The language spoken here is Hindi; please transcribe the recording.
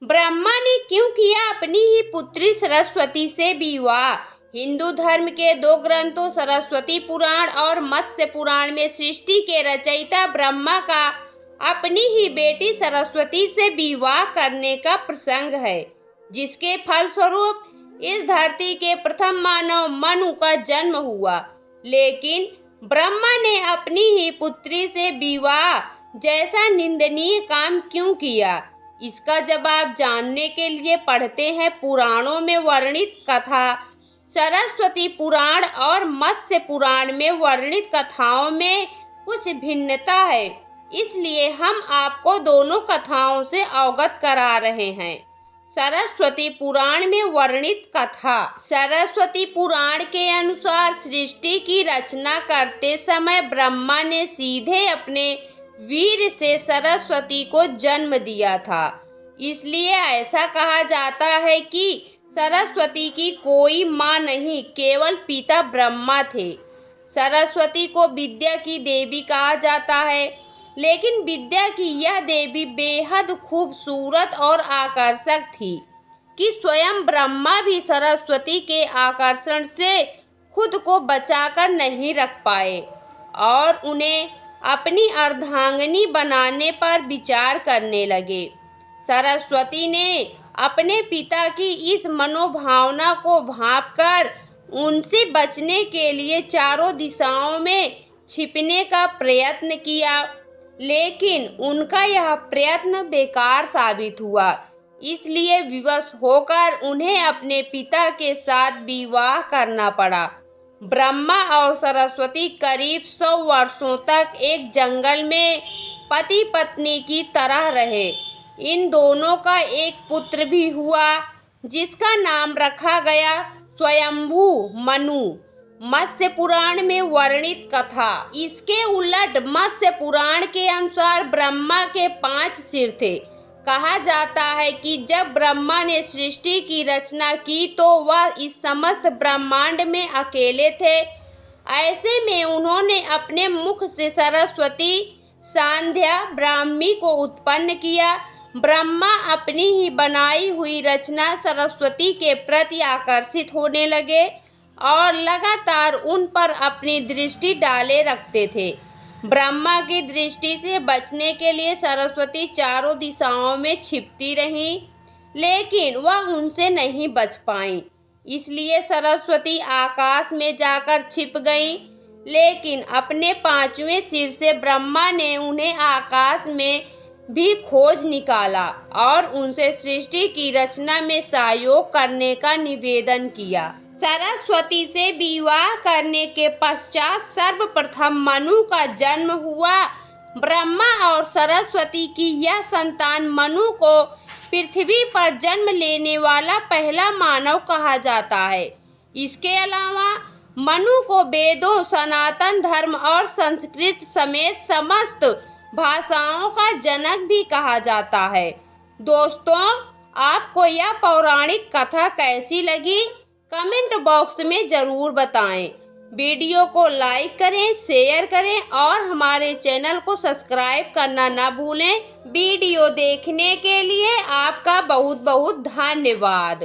ब्रह्मा ने क्यों किया अपनी ही पुत्री सरस्वती से विवाह? हिंदू धर्म के दो ग्रंथों सरस्वती पुराण और मत्स्य पुराण में सृष्टि के रचयिता ब्रह्मा का अपनी ही बेटी सरस्वती से विवाह करने का प्रसंग है, जिसके फलस्वरूप इस धरती के प्रथम मानव मनु का जन्म हुआ। लेकिन ब्रह्मा ने अपनी ही पुत्री से विवाह जैसा निंदनीय काम क्यों किया? इसका जवाब जानने के लिए पढ़ते हैं पुराणों में वर्णित कथा। सरस्वती पुराण और मत्स्य पुराण में वर्णित कथाओं में कुछ भिन्नता है, इसलिए हम आपको दोनों कथाओं से अवगत करा रहे हैं। सरस्वती पुराण में वर्णित कथा। सरस्वती पुराण के अनुसार सृष्टि की रचना करते समय ब्रह्मा ने सीधे अपने वीर से सरस्वती को जन्म दिया था। इसलिए ऐसा कहा जाता है कि सरस्वती की कोई मां नहीं, केवल पिता ब्रह्मा थे। सरस्वती को विद्या की देवी कहा जाता है, लेकिन विद्या की यह देवी बेहद खूबसूरत और आकर्षक थी कि स्वयं ब्रह्मा भी सरस्वती के आकर्षण से खुद को बचाकर नहीं रख पाए और उन्हें अपनी अर्धांगिनी बनाने पर विचार करने लगे। सरस्वती ने अपने पिता की इस मनोभावना को भांपकर उनसे बचने के लिए चारों दिशाओं में छिपने का प्रयत्न किया, लेकिन उनका यह प्रयत्न बेकार साबित हुआ। इसलिए विवश होकर उन्हें अपने पिता के साथ विवाह करना पड़ा। ब्रह्मा और सरस्वती करीब 100 वर्षों तक एक जंगल में पति पत्नी की तरह रहे। इन दोनों का एक पुत्र भी हुआ, जिसका नाम रखा गया स्वयंभू मनु। मत्स्य पुराण में वर्णित कथा। इसके उलट मत्स्य पुराण के अनुसार ब्रह्मा के 5 सिर थे। कहा जाता है कि जब ब्रह्मा ने सृष्टि की रचना की तो वह इस समस्त ब्रह्मांड में अकेले थे। ऐसे में उन्होंने अपने मुख से सरस्वती, सांध्या, ब्राह्मी को उत्पन्न किया। ब्रह्मा अपनी ही बनाई हुई रचना सरस्वती के प्रति आकर्षित होने लगे और लगातार उन पर अपनी दृष्टि डाले रखते थे। ब्रह्मा की दृष्टि से बचने के लिए सरस्वती चारों दिशाओं में छिपती रहीं, लेकिन वह उनसे नहीं बच पाईं। इसलिए सरस्वती आकाश में जाकर छिप गईं, लेकिन अपने 5वें सिर से ब्रह्मा ने उन्हें आकाश में भी खोज निकाला और उनसे सृष्टि की रचना में सहयोग करने का निवेदन किया। सरस्वती से विवाह करने के पश्चात सर्वप्रथम मनु का जन्म हुआ। ब्रह्मा और सरस्वती की यह संतान मनु को पृथ्वी पर जन्म लेने वाला पहला मानव कहा जाता है। इसके अलावा मनु को वेदों, सनातन धर्म और संस्कृत समेत समस्त भाषाओं का जनक भी कहा जाता है। दोस्तों, आपको यह पौराणिक कथा कैसी लगी? कमेंट बॉक्स में ज़रूर बताएं। वीडियो को लाइक करें, शेयर करें और हमारे चैनल को सब्सक्राइब करना ना भूलें। वीडियो देखने के लिए आपका बहुत बहुत धन्यवाद।